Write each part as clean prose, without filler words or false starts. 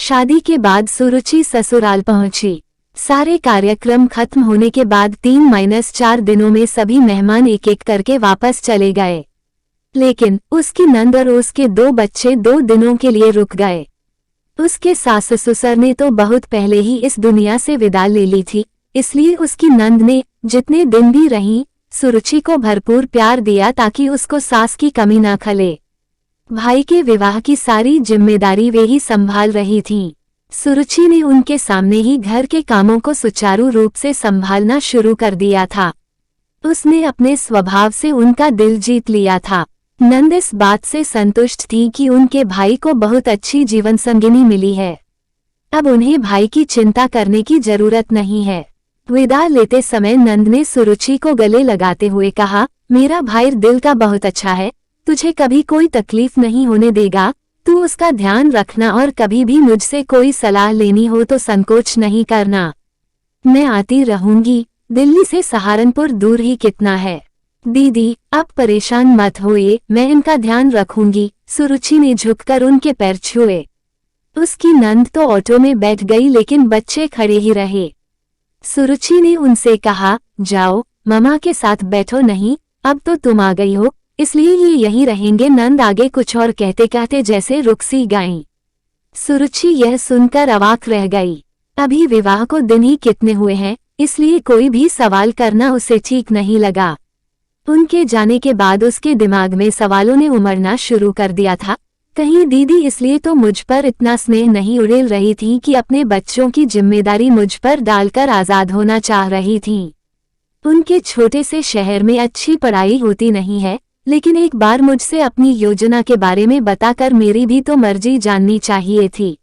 शादी के बाद सुरुचि ससुराल पहुंची। सारे कार्यक्रम खत्म होने के बाद 3-4 दिनों में सभी मेहमान एक एक करके वापस चले गए, लेकिन उसकी नंद और उसके 2 बच्चे 2 दिनों के लिए रुक गए। उसके सास ससुर ने तो बहुत पहले ही इस दुनिया से विदा ले ली थी, इसलिए उसकी नंद ने जितने दिन भी रही सुरुचि को भरपूर प्यार दिया ताकि उसको सास की कमी ना खले। भाई के विवाह की सारी जिम्मेदारी वे ही संभाल रही थीं। सुरुचि ने उनके सामने ही घर के कामों को सुचारू रूप से संभालना शुरू कर दिया था। उसने अपने स्वभाव से उनका दिल जीत लिया था। नंद इस बात से संतुष्ट थी कि उनके भाई को बहुत अच्छी जीवन संगिनी मिली है। अब उन्हें भाई की चिंता करने की जरूरत नहीं है। विदा लेते समय नंद ने सुरुचि को गले लगाते हुए कहा, मेरा भाई दिल का बहुत अच्छा है, तुझे कभी कोई तकलीफ नहीं होने देगा, तू उसका ध्यान रखना और कभी भी मुझसे कोई सलाह लेनी हो तो संकोच नहीं करना। मैं आती रहूंगी, दिल्ली से सहारनपुर दूर ही कितना है। दीदी आप परेशान मत होइए, मैं इनका ध्यान रखूंगी। सुरुचि ने झुककर उनके पैर छुए। उसकी नंद तो ऑटो में बैठ गई लेकिन बच्चे खड़े ही रहे। सुरुचि ने उनसे कहा, जाओ ममा के साथ बैठो, नहीं अब तो तुम आ गई हो इसलिए ये यहीं रहेंगे। नंद आगे कुछ और कहते कहते जैसे रुक सी गईं। सुरुचि यह सुनकर अवाक रह गई। अभी विवाह को दिन ही कितने हुए हैं, इसलिए कोई भी सवाल करना उसे ठीक नहीं लगा। उनके जाने के बाद उसके दिमाग में सवालों ने उमड़ना शुरू कर दिया था। कहीं दीदी इसलिए तो मुझ पर इतना स्नेह नहीं उड़ेल रही थी कि अपने बच्चों की जिम्मेदारी मुझ पर डालकर आजाद होना चाह रही थीं। उनके छोटे से शहर में अच्छी पढ़ाई होती नहीं है, लेकिन एक बार मुझसे अपनी योजना के बारे में बताकर मेरी भी तो मर्जी जाननी चाहिए थी।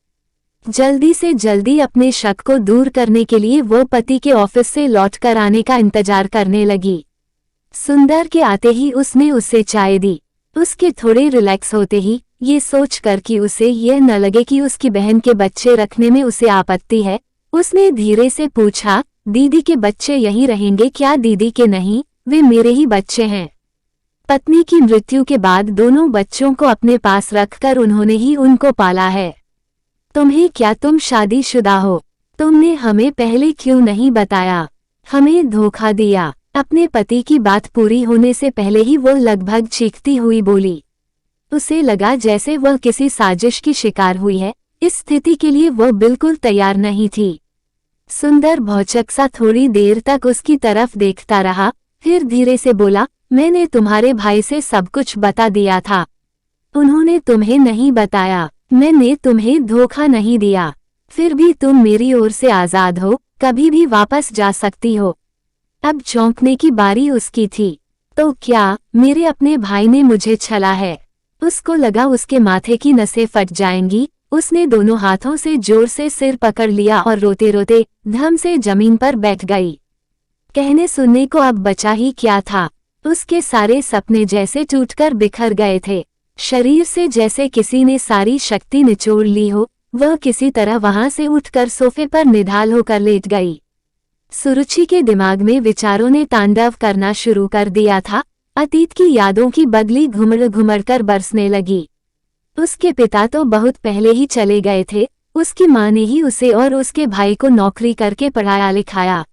जल्दी से जल्दी अपने शक को दूर करने के लिए वो पति के ऑफिस से लौटकर आने का इंतजार करने लगी। सुंदर के आते ही उसने उसे चाय दी। उसके थोड़े रिलैक्स होते ही ये सोचकर कि उसे यह न लगे कि उसकी बहन के बच्चे रखने में उसे आपत्ति है, उसने धीरे से पूछा, दीदी के बच्चे यहीं रहेंगे क्या? दीदी के नहीं, वे मेरे ही बच्चे हैं। पत्नी की मृत्यु के बाद दोनों बच्चों को अपने पास रखकर उन्होंने ही उनको पाला है। तुम्हें क्या, तुम शादीशुदा हो? तुमने हमें पहले क्यों नहीं बताया? हमें धोखा दिया। अपने पति की बात पूरी होने से पहले ही वह लगभग चीखती हुई बोली। उसे लगा जैसे वह किसी साजिश की शिकार हुई है। इस स्थिति के लिए वह बिल्कुल तैयार नहीं थी। सुंदर भौचक सा थोड़ी देर तक उसकी तरफ देखता रहा, फिर धीरे से बोला, मैंने तुम्हारे भाई से सब कुछ बता दिया था। उन्होंने तुम्हें नहीं बताया। मैंने तुम्हें धोखा नहीं दिया। फिर भी तुम मेरी ओर से आजाद हो, कभी भी वापस जा सकती हो। अब चौंकने की बारी उसकी थी। तो क्या मेरे अपने भाई ने मुझे छला है? उसको लगा उसके माथे की नसें फट जाएंगी। उसने दोनों हाथों से जोर से सिर पकड़ लिया और रोते रोते धम से जमीन पर बैठ गई। कहने सुनने को अब बचा ही क्या था। उसके सारे सपने जैसे टूटकर बिखर गए थे। शरीर से जैसे किसी ने सारी शक्ति निचोड़ ली हो। वह किसी तरह वहां से उठकर सोफे पर निढाल होकर लेट गई। सुरुचि के दिमाग में विचारों ने तांडव करना शुरू कर दिया था। अतीत की यादों की बगली घुमड़ घुमड़ कर बरसने लगी। उसके पिता तो बहुत पहले ही चले गए थे। उसकी माँ ने ही उसे और उसके भाई को नौकरी करके पढ़ाया लिखाया।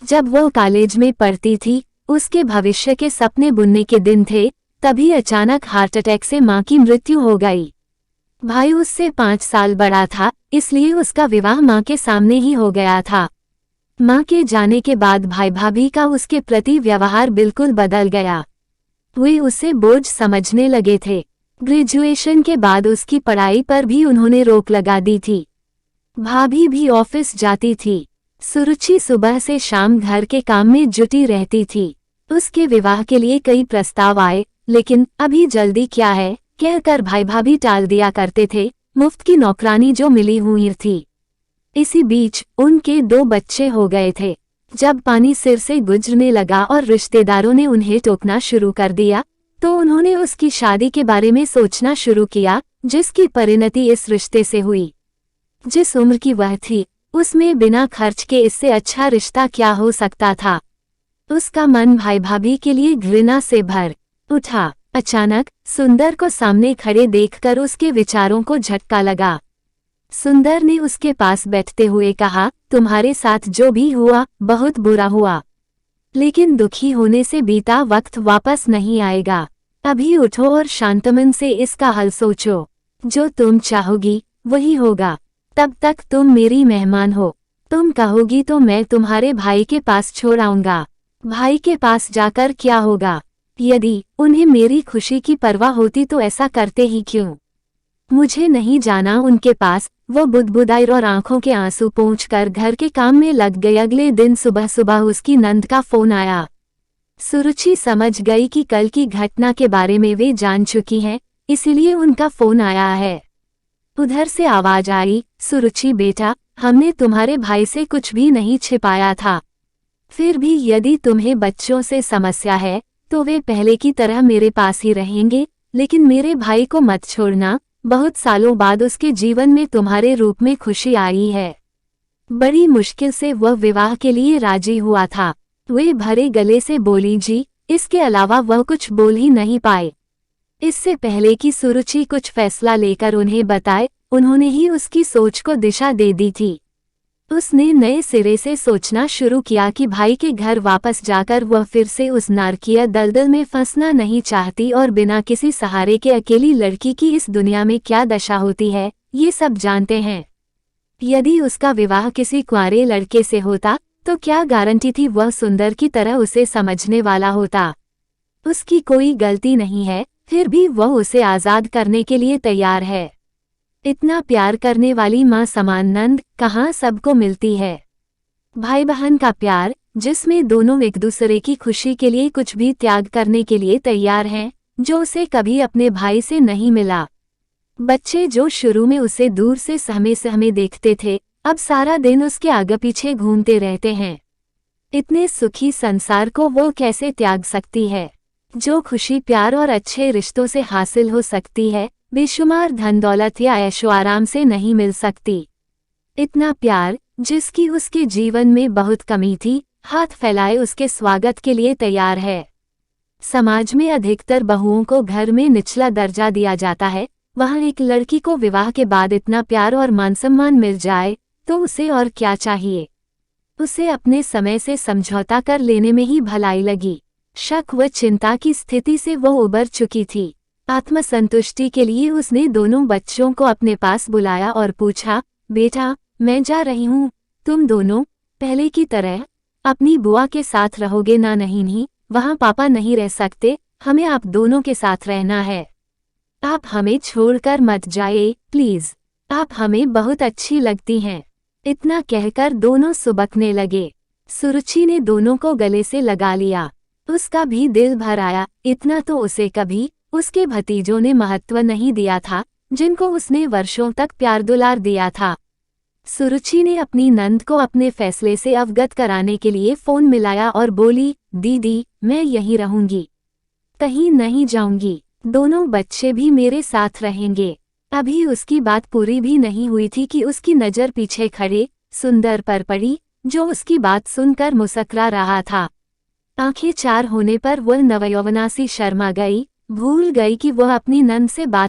जब वो कॉलेज में पढ़ती थी, उसके भविष्य के सपने बुनने के दिन थे, तभी अचानक हार्ट अटैक से माँ की मृत्यु हो गई। भाई उससे 5 साल बड़ा था, इसलिए उसका विवाह माँ के सामने ही हो गया था। माँ के जाने के बाद भाई भाभी का उसके प्रति व्यवहार बिल्कुल बदल गया। वे उसे बोझ समझने लगे थे। ग्रेजुएशन के बाद उसकी पढ़ाई पर भी उन्होंने रोक लगा दी थी। भाभी भी ऑफिस जाती थी। सुरुचि सुबह से शाम घर के काम में जुटी रहती थी। उसके विवाह के लिए कई प्रस्ताव आए, लेकिन अभी जल्दी क्या है कहकर भाई भाभी टाल दिया करते थे। मुफ्त की नौकरानी जो मिली हुई थी। इसी बीच उनके 2 बच्चे हो गए थे। जब पानी सिर से गुजरने लगा और रिश्तेदारों ने उन्हें टोकना शुरू कर दिया, तो उन्होंने उसकी शादी के बारे में सोचना शुरू किया, जिसकी परिणति इस रिश्ते से हुई। जिस उम्र की वह थी, उसमें बिना खर्च के इससे अच्छा रिश्ता क्या हो सकता था। उसका मन भाई भाभी के लिए घृणा से भर उठा। अचानक सुंदर को सामने खड़े देखकर उसके विचारों को झटका लगा। सुंदर ने उसके पास बैठते हुए कहा, तुम्हारे साथ जो भी हुआ बहुत बुरा हुआ, लेकिन दुखी होने से बीता वक्त वापस नहीं आएगा। अभी उठो और शांतमन से इसका हल सोचो। जो तुम चाहोगी वही होगा। तब तक तुम मेरी मेहमान हो। तुम कहोगी तो मैं तुम्हारे भाई के पास छोड़ आऊंगा। भाई के पास जाकर क्या होगा? यदि उन्हें मेरी खुशी की परवाह होती तो ऐसा करते ही क्यों? मुझे नहीं जाना उनके पास। वो बुदबुदाई और आंखों के आंसू पोंछकर घर के काम में लग गई। अगले दिन सुबह सुबह उसकी नंद का फोन आया। सुरुचि समझ गई कि कल की घटना के बारे में वे जान चुकी हैं, इसीलिए उनका फोन आया है। उधर से आवाज आई, सुरुचि बेटा, हमने तुम्हारे भाई से कुछ भी नहीं छिपाया था। फिर भी यदि तुम्हें बच्चों से समस्या है तो वे पहले की तरह मेरे पास ही रहेंगे, लेकिन मेरे भाई को मत छोड़ना। बहुत सालों बाद उसके जीवन में तुम्हारे रूप में खुशी आई है। बड़ी मुश्किल से वह विवाह के लिए राजी हुआ था। वे भरे गले से बोली जी। इसके अलावा वह कुछ बोल ही नहीं पाए। इससे पहले कि सुरुचि कुछ फैसला लेकर उन्हें बताए, उन्होंने ही उसकी सोच को दिशा दे दी थी। उसने नए सिरे से सोचना शुरू किया कि भाई के घर वापस जाकर वह फिर से उस नारकीय दलदल में फंसना नहीं चाहती और बिना किसी सहारे के अकेली लड़की की इस दुनिया में क्या दशा होती है, ये सब जानते हैं। यदि उसका विवाह किसी कुंवारे लड़के से होता तो क्या गारंटी थी वह सुंदर की तरह उसे समझने वाला होता। उसकी कोई गलती नहीं है, फिर भी वह उसे आज़ाद करने के लिए तैयार है। इतना प्यार करने वाली माँ समान नंद कहाँ सबको मिलती है। भाई बहन का प्यार, जिसमें दोनों एक दूसरे की खुशी के लिए कुछ भी त्याग करने के लिए तैयार हैं, जो उसे कभी अपने भाई से नहीं मिला। बच्चे जो शुरू में उसे दूर से सहमे सहमे देखते थे, अब सारा दिन उसके आगे पीछे घूमते रहते हैं। इतने सुखी संसार को वो कैसे त्याग सकती है? जो खुशी प्यार और अच्छे रिश्तों से हासिल हो सकती है, बेशुमार धन दौलत या ऐशो आराम से नहीं मिल सकती। इतना प्यार, जिसकी उसके जीवन में बहुत कमी थी, हाथ फैलाए उसके स्वागत के लिए तैयार है। समाज में अधिकतर बहुओं को घर में निचला दर्जा दिया जाता है। वहाँ एक लड़की को विवाह के बाद इतना प्यार और मान सम्मान मिल जाए तो उसे और क्या चाहिए? उसे अपने समय से समझौता कर लेने में ही भलाई लगी। शक व चिंता की स्थिति से वो उबर चुकी थी। आत्मसंतुष्टि के लिए उसने दोनों बच्चों को अपने पास बुलाया और पूछा, बेटा, मैं जा रही हूँ, तुम दोनों पहले की तरह अपनी बुआ के साथ रहोगे ना? नहीं, वहाँ पापा नहीं रह सकते, हमें आप दोनों के साथ रहना है। आप हमें छोड़कर मत जाइए प्लीज, आप हमें बहुत अच्छी लगती हैं। इतना कहकर दोनों सुबकने लगे। सुरुचि ने दोनों को गले से लगा लिया। उसका भी दिल भर आया। इतना तो उसे कभी उसके भतीजों ने महत्व नहीं दिया था, जिनको उसने वर्षों तक प्यार दुलार दिया था। सुरुचि ने अपनी नंद को अपने फैसले से अवगत कराने के लिए फोन मिलाया और बोली, दीदी, मैं यहीं रहूंगी, कहीं नहीं जाऊंगी। दोनों बच्चे भी मेरे साथ रहेंगे। अभी उसकी बात पूरी भी नहीं हुई थी कि उसकी नज़र पीछे खड़े सुंदर पर पड़ी, जो उसकी बात सुनकर मुस्कुरा रहा था। आंखें चार होने पर वह नवयौवना सी शर्मा गई, भूल गई कि वह अपनी नंद से बात